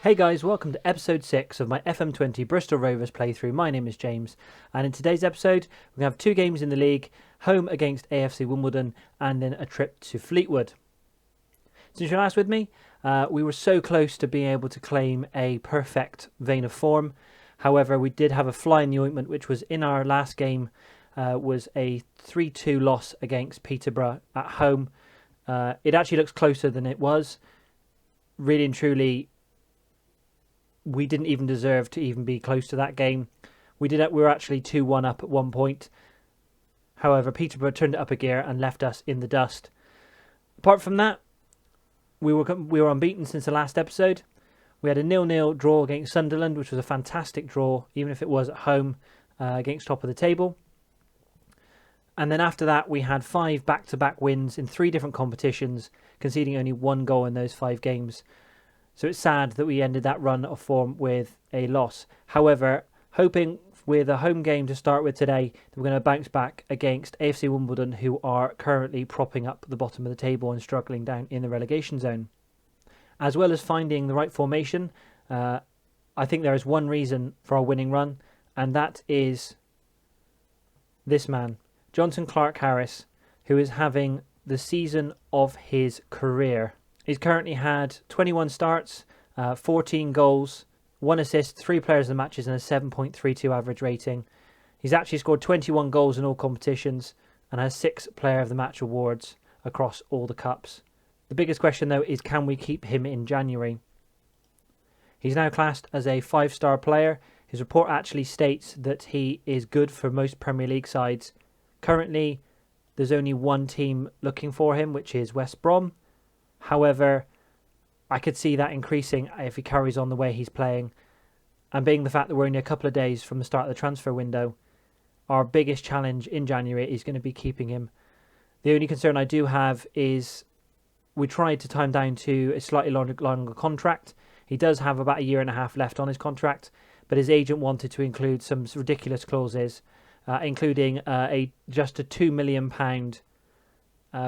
Hey guys, welcome to episode 6 of my FM20 Bristol Rovers playthrough. My name is James, and in today's episode we're going to have 2 games in the league, home against AFC Wimbledon and then a trip to Fleetwood. Since you're last with me, we were so close to being able to claim a perfect vein of form. However, we did have a fly in the ointment, which was in our last game, was a 3-2 loss against Peterborough at home. It actually looks closer than it was. Really and truly, we didn't even deserve to even be close to that game. We were actually 2-1 up at one point. However, Peterborough turned it up a gear and left us in the dust. Apart from that, we were unbeaten since the last episode. We had a 0-0 draw against Sunderland, which was a fantastic draw, even if it was at home against top of the table. And then after that, we had 5 back-to-back wins in 3 different competitions, conceding only 1 goal in those 5 games. So it's sad that we ended that run of form with a loss. However, hoping with a home game to start with today, that we're going to bounce back against AFC Wimbledon, who are currently propping up the bottom of the table and struggling down in the relegation zone. As well as finding the right formation, I think there is one reason for our winning run, and that is this man, Jonathan Clark-Harris, who is having the season of his career. He's currently had 21 starts, 14 goals, 1 assist, 3 players of the matches and a 7.32 average rating. He's actually scored 21 goals in all competitions and has 6 player of the match awards across all the cups. The biggest question though is, can we keep him in January? He's now classed as a 5-star player. His report actually states that he is good for most Premier League sides. Currently, there's only one team looking for him, which is West Brom. However, I could see that increasing if he carries on the way he's playing. And being the fact that we're only a couple of days from the start of the transfer window, our biggest challenge in January is going to be keeping him. The only concern I do have is we tried to time down to a slightly longer contract. He does have about 1.5 years left on his contract, but his agent wanted to include some ridiculous clauses, including just a £2 million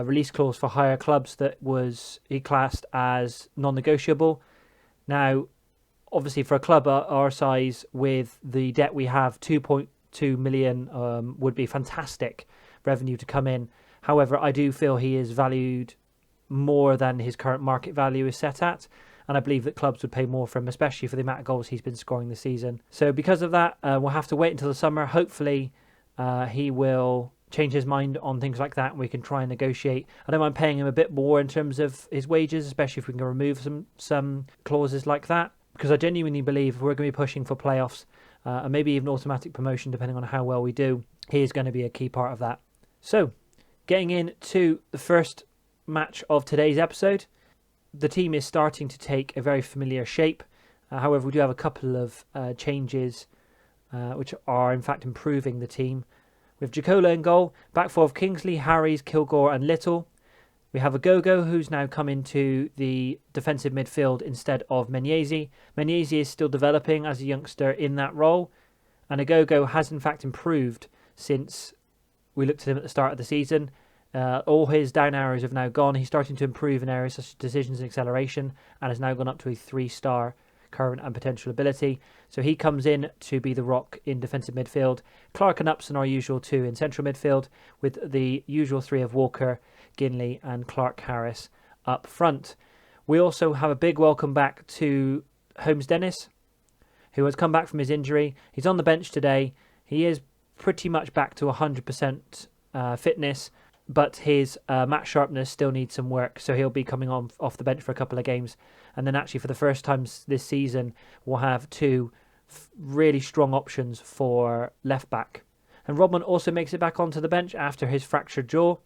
release clause for higher clubs that he classed as non-negotiable. Now, obviously for a club our size with the debt we have, 2.2 million would be fantastic revenue to come in. However, I do feel he is valued more than his current market value is set at, and I believe that clubs would pay more for him, especially for the amount of goals he's been scoring this season. So because of that, we'll have to wait until the summer. Hopefully he will change his mind on things like that and we can try and negotiate. I don't mind paying him a bit more in terms of his wages, especially if we can remove some clauses like that, because I genuinely believe if we're going to be pushing for playoffs and maybe even automatic promotion depending on how well we do, he is going to be a key part of that. So getting into the first match of today's episode, the team is starting to take a very familiar shape. However, we do have a couple of changes which are in fact improving the team. With Jacola in goal, back four of Kingsley, Harries, Kilgore and Little. We have Agogo, who's now come into the defensive midfield instead of Menzies. Menzies is still developing as a youngster in that role, and Agogo has in fact improved since we looked at him at the start of the season. All his down arrows have now gone. He's starting to improve in areas such as decisions and acceleration, and has now gone up to a 3-star current and potential ability. So he comes in to be the rock in defensive midfield. Clark and Upson are usual 2 in central midfield, with the usual 3 of Walker, Ginley and Clark-Harris up front. We also have a big welcome back to Holmes Dennis, who has come back from his injury. He's on the bench today. He is pretty much back to 100% fitness, but his match sharpness still needs some work, so he'll be coming off the bench for a couple of games. And then actually for the first time this season, we'll have 2 really strong options for left back. And Rodman also makes it back onto the bench after his fractured jaw.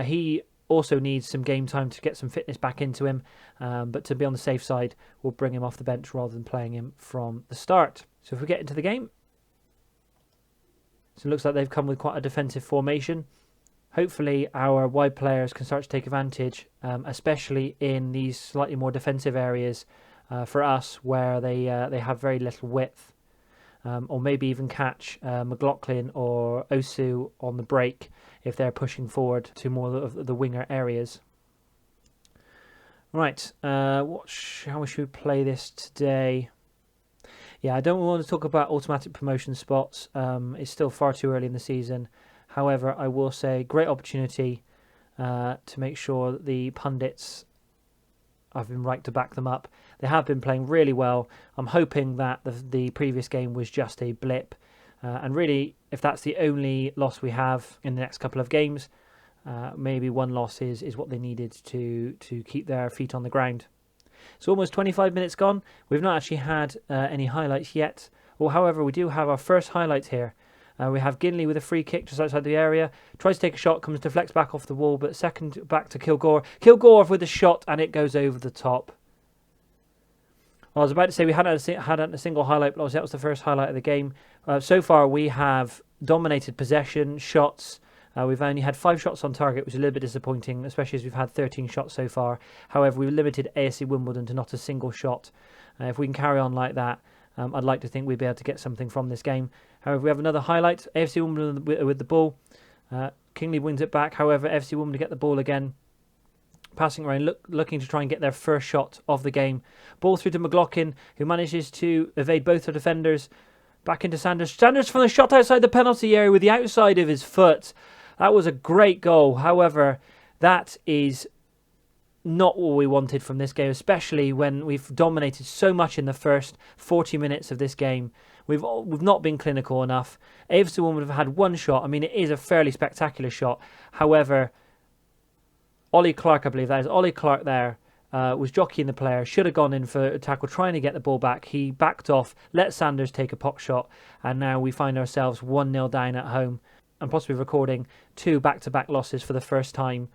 He also needs some game time to get some fitness back into him, but to be on the safe side, we'll bring him off the bench rather than playing him from the start. So if we get into the game, so it looks like they've come with quite a defensive formation. Hopefully our wide players can start to take advantage, especially in these slightly more defensive areas for us where they have very little width, or maybe even catch McLaughlin or Osu on the break if they're pushing forward to more of the winger areas. Right, how should we play this today? Yeah, I don't want to talk about automatic promotion spots. It's still far too early in the season. However, I will say great opportunity to make sure that the pundits, I've been right to back them up. They have been playing really well. I'm hoping that the previous game was just a blip. And really, if that's the only loss we have in the next couple of games, maybe one loss is what they needed to keep their feet on the ground. So almost 25 minutes gone. We've not actually had any highlights yet. Well, however, we do have our first highlights here. We have Ginley with a free kick just outside the area. Tries to take a shot, comes deflects back off the wall, but second back to Kilgore. Kilgore with a shot, and it goes over the top. Well, I was about to say we hadn't had a single highlight, but obviously that was the first highlight of the game. So far, we have dominated possession, shots. We've only had 5 shots on target, which is a little bit disappointing, especially as we've had 13 shots so far. However, we've limited AFC Wimbledon to not a single shot. If we can carry on like that, I'd like to think we'd be able to get something from this game. However, we have another highlight. AFC Wimbledon with the ball. Kingley wins it back. However, AFC Wimbledon get the ball again. Passing around, looking to try and get their first shot of the game. Ball through to McLaughlin, who manages to evade both the defenders. Back into Sanders. Sanders from the shot outside the penalty area with the outside of his foot. That was a great goal. However, that is not what we wanted from this game, especially when we've dominated so much in the first 40 minutes of this game. We've not been clinical enough. AFC would have had one shot. I mean, it is a fairly spectacular shot. However, Ollie Clark, I believe that is Ollie Clark there, was jockeying the player, should have gone in for a tackle, trying to get the ball back. He backed off, let Sanders take a pot shot, and now we find ourselves 1-0 down at home, and possibly recording 2 back-to-back losses for the first time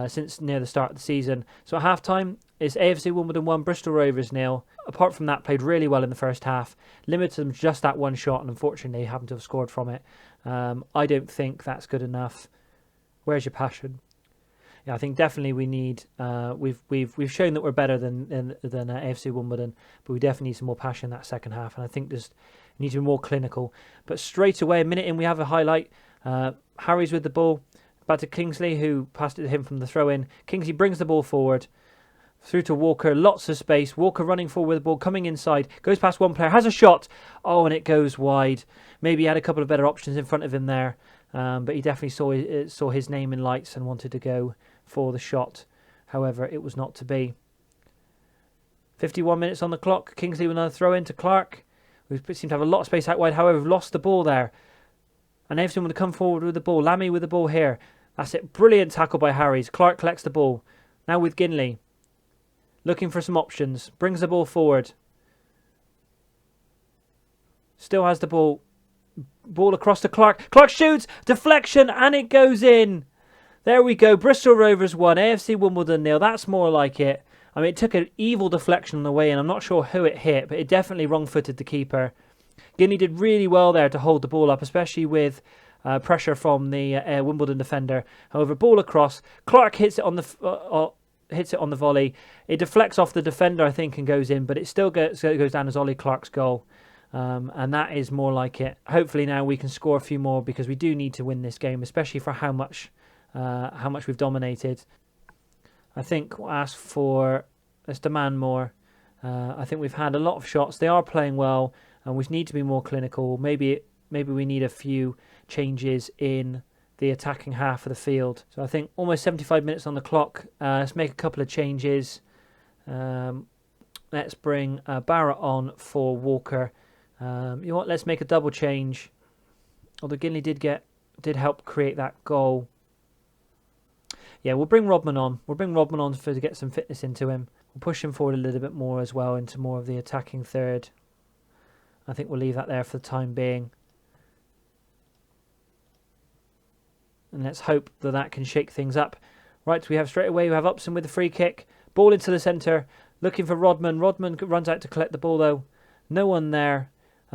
since near the start of the season. So at half-time, it's AFC Wimbledon 1, Bristol Rovers 0. Apart from that, played really well in the first half, limited them to just that one shot, and unfortunately happened to have scored from it. I don't think that's good enough. Where's your passion? Yeah, I think definitely we need. We've shown that we're better than AFC Wimbledon, but we definitely need some more passion in that second half. And I think just need to be more clinical. But straight away, a minute in, we have a highlight. Harry's with the ball, back to Kingsley, who passed it to him from the throw-in. Kingsley brings the ball forward, through to Walker. Lots of space. Walker running forward with the ball, coming inside, goes past one player, has a shot. Oh, and it goes wide. Maybe he had a couple of better options in front of him there, but he definitely saw his name in lights and wanted to go for the shot. However, it was not to be. 51 minutes on the clock. Kingsley with another throw in to Clark. We seem to have a lot of space out wide. However, we've lost the ball there. And Everton would come forward with the ball. Lammy with the ball here. That's it. Brilliant tackle by Harries. Clark collects the ball. Now with Ginley. Looking for some options. Brings the ball forward. Still has the ball. Ball across to Clark. Clark shoots. Deflection. And it goes in. There we go. Bristol Rovers 1. AFC Wimbledon 0. That's more like it. I mean, it took an evil deflection on the way in. I'm not sure who it hit, but it definitely wrong-footed the keeper. Ginley did really well there to hold the ball up, especially with pressure from the Wimbledon defender. However, ball across. Clark hits it on the volley. It deflects off the defender, I think, and goes in, but it still goes down as Ollie Clark's goal. And that is more like it. Hopefully now we can score a few more, because we do need to win this game, especially for how much we've dominated. I think let's demand more. I think we've had a lot of shots. They are playing well, and we need to be more clinical. Maybe we need a few changes in the attacking half of the field. So I think almost 75 minutes on the clock. Let's make a couple of changes. Let's bring Barrett on for Walker. You know what? Let's make a double change. Although Ginley did help create that goal. Yeah, we'll bring Rodman on. We'll bring Rodman on to get some fitness into him. We'll push him forward a little bit more as well, into more of the attacking third. I think we'll leave that there for the time being. And let's hope that can shake things up. Right, we have straight away, we have Upson with the free kick. Ball into the centre, looking for Rodman. Rodman runs out to collect the ball though. No one there.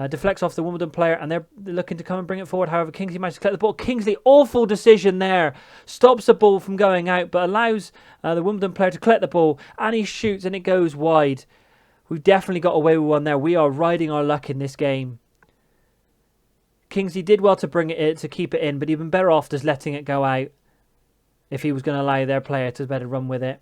Deflects off the Wimbledon player, and they're looking to come and bring it forward. However, Kingsley managed to collect the ball. Kingsley, awful decision there. Stops the ball from going out, but allows the Wimbledon player to collect the ball, and he shoots, and it goes wide. We've definitely got away with one there. We are riding our luck in this game. Kingsley did well to bring it to keep it in, but he'd been better off just letting it go out if he was going to allow their player to better run with it.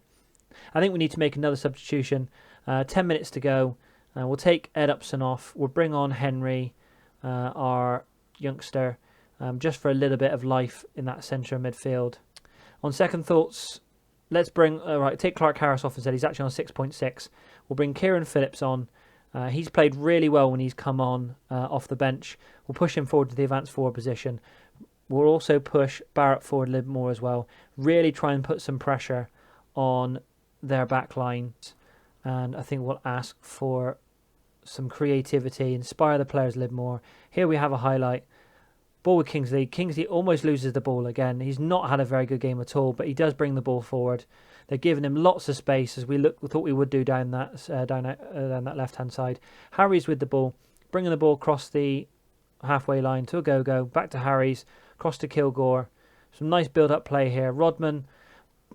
I think we need to make another substitution. 10 minutes to go. We'll take Ed Upson off. We'll bring on Henry, our youngster, just for a little bit of life in that centre midfield. On second thoughts, let's take Clark Harris off instead. He's actually on 6.6. We'll bring Kieran Phillips on. He's played really well when he's come on off the bench. We'll push him forward to the advanced forward position. We'll also push Barrett forward a little more as well. Really try and put some pressure on their back line. And I think we'll ask for some creativity, inspire the players a little more. Here we have a highlight. Ball with Kingsley. Kingsley almost loses the ball again. He's not had a very good game at all, but he does bring the ball forward. They're giving him lots of space, as we thought we would do down that left-hand side. Harry's with the ball, bringing the ball across the halfway line to a go-go. Back to Harry's, across to Kilgore. Some nice build-up play here. Rodman,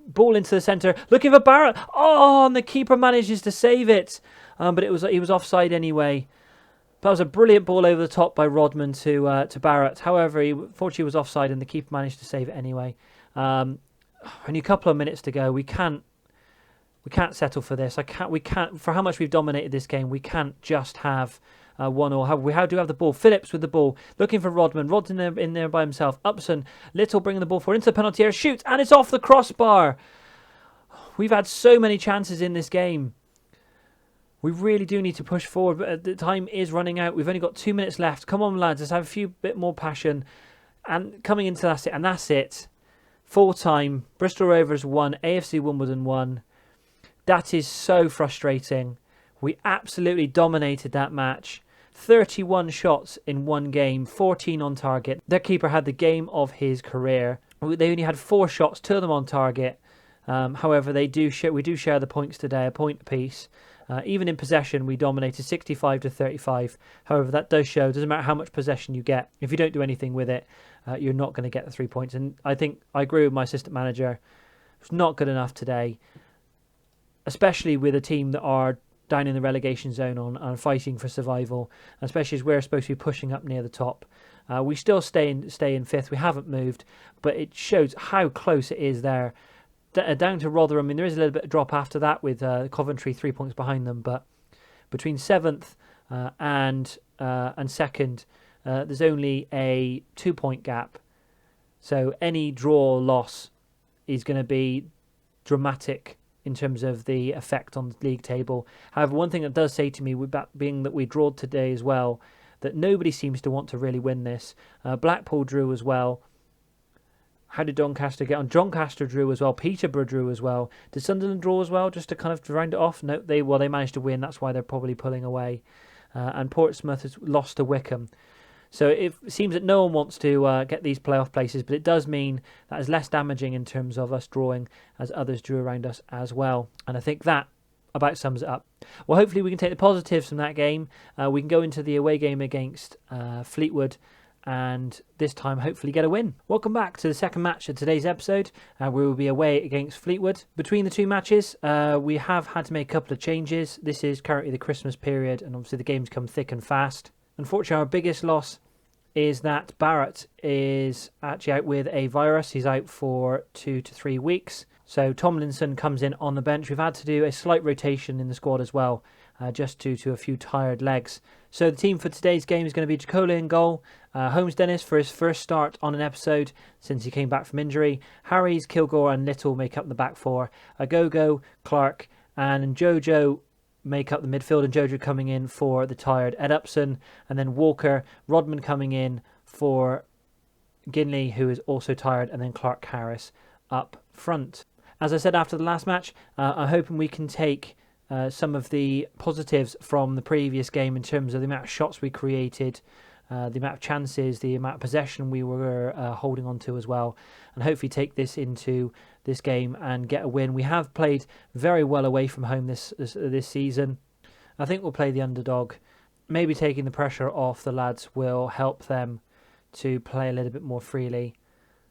ball into the centre, looking for Barrett. Oh, and the keeper manages to save it. But he was offside anyway. That was a brilliant ball over the top by Rodman to Barrett. However, fortunately was offside and the keeper managed to save it anyway. Only a couple of minutes to go. We can't settle for this. We can't. For how much we've dominated this game, we can't just have 1-1. We do have the ball. Phillips with the ball, looking for Rodman. Rod's in there by himself. Upson, Little bringing the ball forward into the penalty area. Shoots, and it's off the crossbar. We've had so many chances in this game. We really do need to push forward, but the time is running out. We've only got 2 minutes left. Come on, lads, let's have a few bit more passion. And coming into that's it. And that's it. Full time. Bristol Rovers 1, AFC Wimbledon 1. That is so frustrating. We absolutely dominated that match. 31 shots in one game, 14 on target. Their keeper had the game of his career. They only had 4 shots, 2 of them on target. However, we do share the points today, a point apiece. Even in possession, we dominated 65 to 35. However, that does show, it doesn't matter how much possession you get. If you don't do anything with it, you're not going to get the 3 points. And I think I agree with my assistant manager. It's not good enough today, especially with a team that are down in the relegation zone on fighting for survival, especially as we're supposed to be pushing up near the top. We still stay in fifth. We haven't moved, but it shows how close it is there. Down to Rotherham. I mean, there is a little bit of drop after that with Coventry 3 points behind them, but between 7th and 2nd, there's only a 2-point gap. So any draw or loss is going to be dramatic in terms of the effect on the league table. However, one thing that does say to me, with that being that we drawed today as well, that nobody seems to want to really win this. Blackpool drew as well. How did Doncaster get on? Doncaster drew as well. Peterborough drew as well. Did Sunderland draw as well, just to kind of round it off? No, they managed to win. That's why they're probably pulling away. And Portsmouth has lost to Wickham. So it seems that no one wants to get these playoff places, but it does mean that is less damaging in terms of us drawing, as others drew around us as well. And I think that about sums it up. Well, hopefully we can take the positives from that game. We can go into the away game against Fleetwood, and this time hopefully get a win. Welcome back to the second match of today's episode. We will be away against Fleetwood. Between the two matches, we have had to make a couple of changes. This is currently the Christmas period, and obviously the games come thick and fast. Unfortunately, our biggest loss is that Barrett is actually out with a virus. He's out for 2 to 3 weeks. So Tomlinson comes in on the bench. We've had to do a slight rotation in the squad as well, just due to a few tired legs. So the team for today's game is going to be Jacola in goal, Holmes Dennis for his first start on an episode since he came back from injury. Harries, Kilgore and Little make up the back four. Agogo, Clark and Jojo make up the midfield, and Jojo coming in for the tired Ed Upson, and then Walker, Rodman coming in for Ginley, who is also tired, and then Clark Harris up front. As I said after the last match, I'm hoping we can take some of the positives from the previous game in terms of the amount of shots we created, the amount of chances, the amount of possession we were holding on to as well, and hopefully take this into this game and get a win. We have played very well away from home this season. I think we'll play the underdog. Maybe taking the pressure off the lads will help them to play a little bit more freely.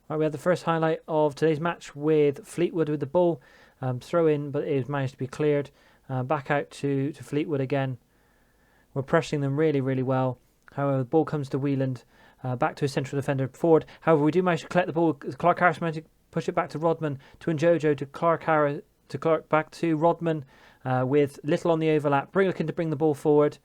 Right, we had the first highlight of today's match with Fleetwood with the ball. Throw in, but it managed to be cleared. Back out to Fleetwood again. We're pressing them really, really well. However, the ball comes to Wieland. Back to a central defender forward. However, we do manage to collect the ball. Clark Harris managed to push it back to Rodman, to Njojo, to Clark Harris, to Clark, back to Rodman with Little on the overlap. Looking to bring the ball forward.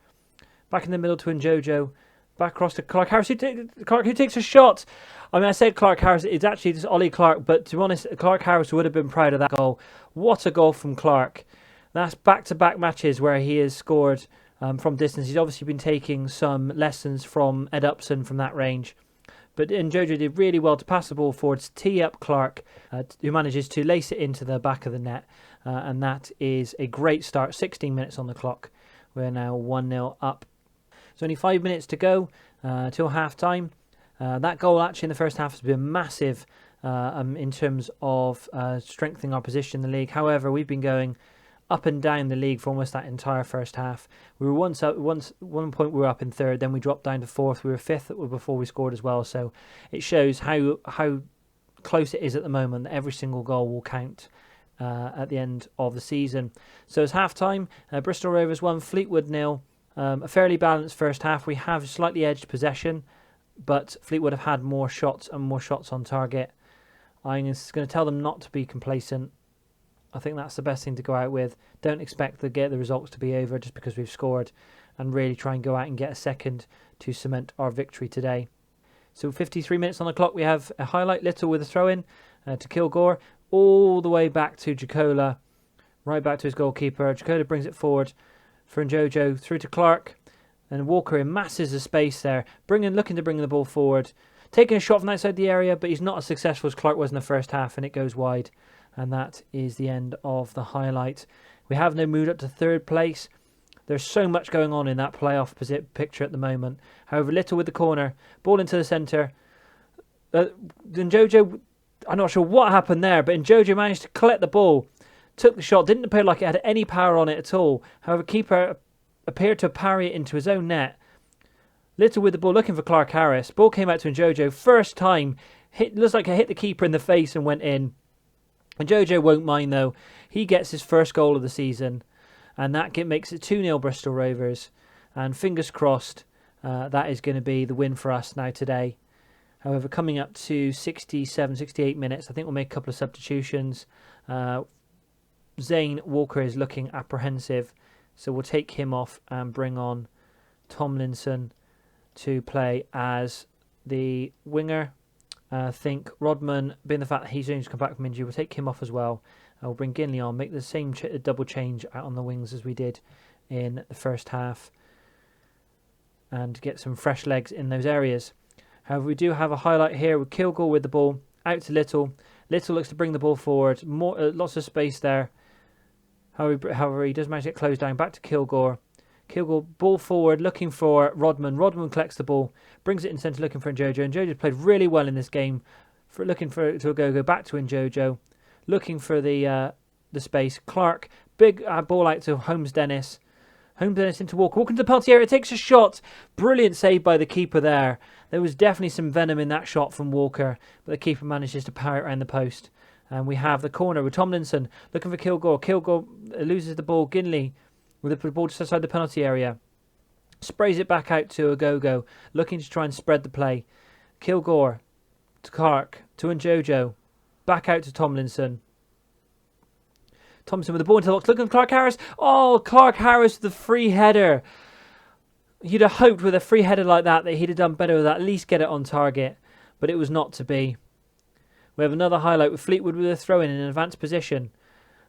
Back in the middle to Njojo. Back across to Clark Harris, who takes a shot. I mean, I said Clark Harris, it's actually just Ollie Clark, but to be honest, Clark Harris would have been proud of that goal. What a goal from Clark. That's back-to-back matches where he has scored from distance. He's obviously been taking some lessons from Ed Upson from that range. But Njojo did really well to pass the ball forward, to tee up Clark, who manages to lace it into the back of the net. And that is a great start. 16 minutes on the clock. We're now 1-0 up. There's only 5 minutes to go till half-time. That goal actually in the first half has been massive in terms of strengthening our position in the league. However, we've been going up and down the league for almost that entire first half. We were one point we were up in third, then we dropped down to fourth. We were fifth before we scored as well. So it shows how close it is at the moment. Every single goal will count at the end of the season. So it's half-time. Bristol Rovers 1, Fleetwood 0. A fairly balanced first half. We have slightly edged possession, but Fleetwood have had more shots and more shots on target. I'm just going to tell them not to be complacent. I think that's the best thing to go out with. Don't expect to get the results to be over just because we've scored, and really try and go out and get a second to cement our victory today. So 53 minutes on the clock. We have a highlight. Little with a throw-in to Kilgore, all the way back to Jacola, right back to his goalkeeper. Jacola brings it forward for Njojo, through to Clark, and Walker in masses of space there, looking to bring the ball forward, taking a shot from outside the area, but he's not as successful as Clark was in the first half, and it goes wide. And that is the end of the highlight. We have now moved up to third place. There's so much going on in that playoff picture at the moment. However, Little with the corner, ball into the centre. Njojo, I'm not sure what happened there, but Njojo managed to collect the ball, took the shot, didn't appear like it had any power on it at all. However, keeper appeared to parry it into his own net. Little with the ball, looking for Clark Harris. Ball came out to Njojo. First time, looks like it hit the keeper in the face and went in. Njojo won't mind though. He gets his first goal of the season, and that makes it 2-0 Bristol Rovers. And fingers crossed, that is going to be the win for us now today. However, coming up to 67, 68 minutes, I think we'll make a couple of substitutions. Zane Walker is looking apprehensive, so we'll take him off and bring on Tomlinson to play as the winger. I think Rodman, being the fact that he's only just come back from injury, we'll take him off as well. We'll bring Ginley on, make the same double change out on the wings as we did in the first half, and get some fresh legs in those areas. However, we do have a highlight here with Kilgore with the ball out to Little. Little looks to bring the ball forward, lots of space there. However, he does manage to get closed down. Back to Kilgore. Kilgore, ball forward, looking for Rodman. Rodman collects the ball, brings it in centre, looking for Njojo. Njojo's played really well in this game, looking for to go back to Njojo, looking for the space. Clark, big ball out to Holmes Dennis. Holmes Dennis into Walker. Walking to the penalty area, takes a shot. Brilliant save by the keeper there. There was definitely some venom in that shot from Walker, but the keeper manages to power it around the post. And we have the corner with Tomlinson looking for Kilgore. Kilgore loses the ball. Ginley with the ball just outside the penalty area. Sprays it back out to Ogogo, looking to try and spread the play. Kilgore to Clark, to Njojo. Back out to Tomlinson. Thompson with the ball into the box, looking for Clark Harris. Oh, Clark Harris with the free header. You'd have hoped with a free header like that he'd have done better with that, at least get it on target. But it was not to be. We have another highlight with Fleetwood with a throw-in an advanced position.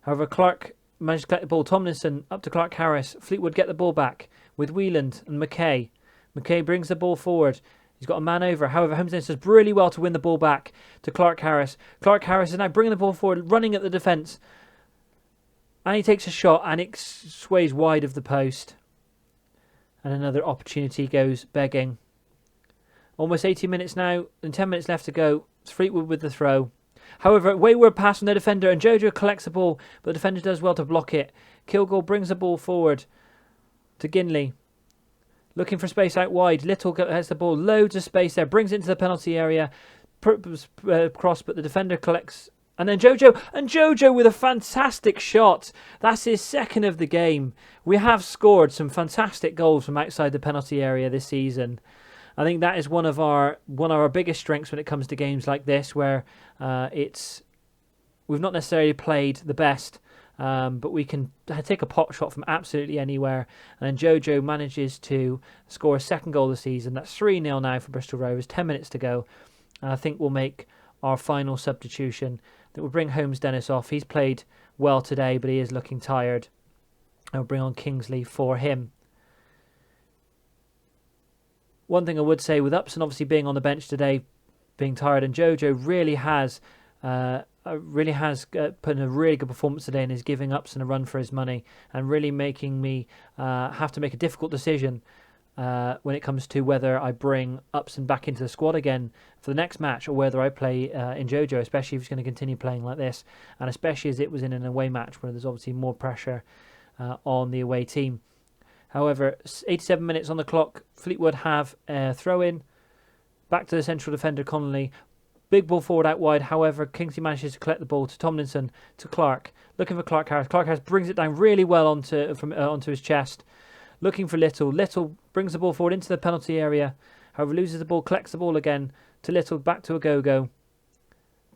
However, Clark managed to collect the ball. Tomlinson up to Clark Harris. Fleetwood get the ball back with Wieland and McKay. McKay brings the ball forward. He's got a man over. However, Holmes Dennis does really well to win the ball back to Clark Harris. Clark Harris is now bringing the ball forward, running at the defence. And he takes a shot and it sways wide of the post. And another opportunity goes begging. Almost 80 minutes now and 10 minutes left to go. It's Fleetwood with the throw. However, wayward pass from the defender, and Njojo collects the ball, but the defender does well to block it. Kilgore brings the ball forward to Ginley. Looking for space out wide. Little has the ball. Loads of space there. Brings it into the penalty area. Cross, but the defender collects. And then Njojo with a fantastic shot. That's his second of the game. We have scored some fantastic goals from outside the penalty area this season. I think that is one of our biggest strengths when it comes to games like this, where we've not necessarily played the best, but we can take a pot shot from absolutely anywhere. And then Jojo manages to score a second goal of the season. That's 3-0 now for Bristol Rovers, 10 minutes to go. And I think we'll make our final substitution. That will bring Holmes Dennis off. He's played well today, but he is looking tired. I'll bring on Kingsley for him. One thing I would say, with Upson obviously being on the bench today, being tired, and Jojo really has put in a really good performance today and is giving Upson a run for his money and really making me have to make a difficult decision when it comes to whether I bring Upson back into the squad again for the next match or whether I play in Jojo, especially if he's going to continue playing like this, and especially as it was in an away match where there's obviously more pressure on the away team. However, 87 minutes on the clock. Fleetwood have a throw-in. Back to the central defender, Connolly. Big ball forward out wide. However, Kingsley manages to collect the ball to Tomlinson, to Clark. Looking for Clark Harris. Clark Harris brings it down really well onto his chest. Looking for Little. Little brings the ball forward into the penalty area. However, loses the ball, collects the ball again to Little. Back to Agogo.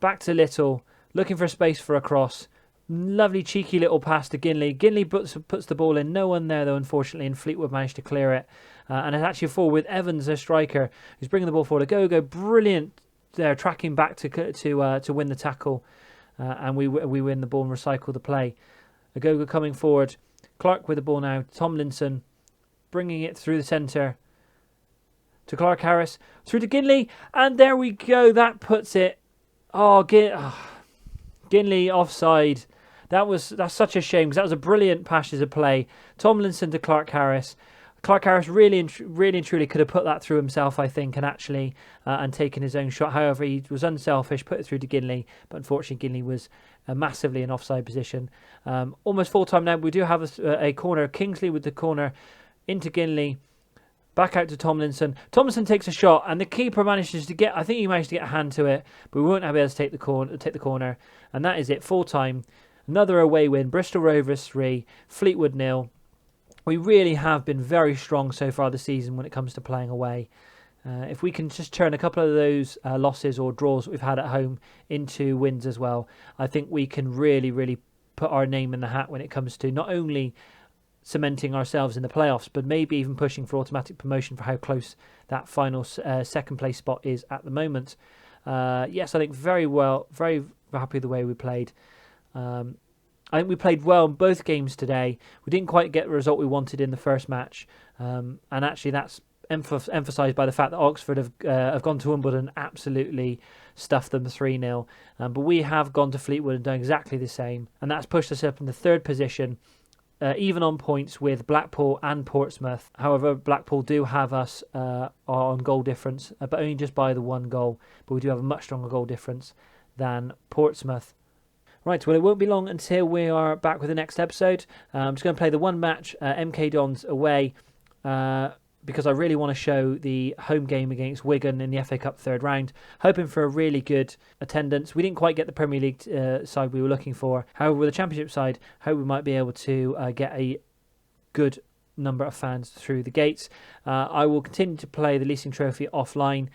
Back to Little. Looking for space for a cross. Lovely cheeky little pass to Ginley. Ginley puts the ball in. No one there though, unfortunately, and Fleetwood managed to clear it. And it's actually a forward with Evans, a striker, who's bringing the ball forward. Agogo, brilliant there, tracking back to win the tackle, and we win the ball and recycle the play. Agogo coming forward. Clark with the ball now. Tomlinson bringing it through the centre to Clark Harris, through to Ginley, and there we go. That puts it. Ginley offside. That's such a shame because that was a brilliant passage of play. Tomlinson to Clark Harris. Clark Harris really and truly could have put that through himself, I think, and actually and taken his own shot. However, he was unselfish, put it through to Ginley, but unfortunately Ginley was massively in offside position. Almost full time now. We do have a corner. Kingsley with the corner into Ginley. Back out to Tomlinson. Tomlinson takes a shot, and the keeper manages to get. I think he managed to get a hand to it, but we won't be able to take the corner, and that is it. Full time. Another away win. Bristol Rovers 3, Fleetwood 0. We really have been very strong so far this season when it comes to playing away. If we can just turn a couple of those losses or draws that we've had at home into wins as well, I think we can really put our name in the hat when it comes to not only cementing ourselves in the playoffs, but maybe even pushing for automatic promotion for how close that final second place spot is at the moment. Yes, I think very well, very happy with the way we played. I think we played well in both games today. We didn't quite get the result we wanted in the first match, and actually that's emphasised by the fact that Oxford have gone to Wimbledon and absolutely stuffed them 3-0. But we have gone to Fleetwood and done exactly the same, and that's pushed us up in the third position, even on points with Blackpool and Portsmouth. However, Blackpool do have us on goal difference, but only just by the one goal. But we do have a much stronger goal difference than Portsmouth. Right, well, it won't be long until we are back with the next episode. I'm just going to play the one match, MK Dons away, because I really want to show the home game against Wigan in the FA Cup third round, hoping for a really good attendance. We didn't quite get the Premier League side we were looking for. However, with the Championship side, hope we might be able to get a good number of fans through the gates. I will continue to play the Leasing Trophy offline.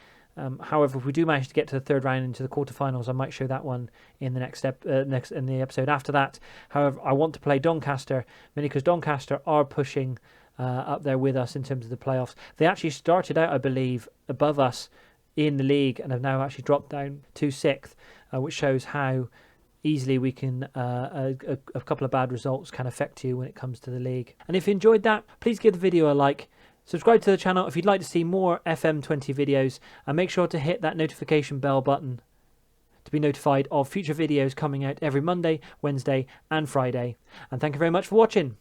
However, if we do manage to get to the third round into the quarterfinals, I might show that one in the next in the episode after that. However, I want to play Doncaster, mainly because Doncaster are pushing up there with us in terms of the playoffs. They actually started out, I believe, above us in the league and have now actually dropped down to 6th, which shows how easily we can a couple of bad results can affect you when it comes to the league. And if you enjoyed that, please give the video a like. Subscribe to the channel if you'd like to see more FM20 videos, and make sure to hit that notification bell button to be notified of future videos coming out every Monday, Wednesday and Friday. And thank you very much for watching.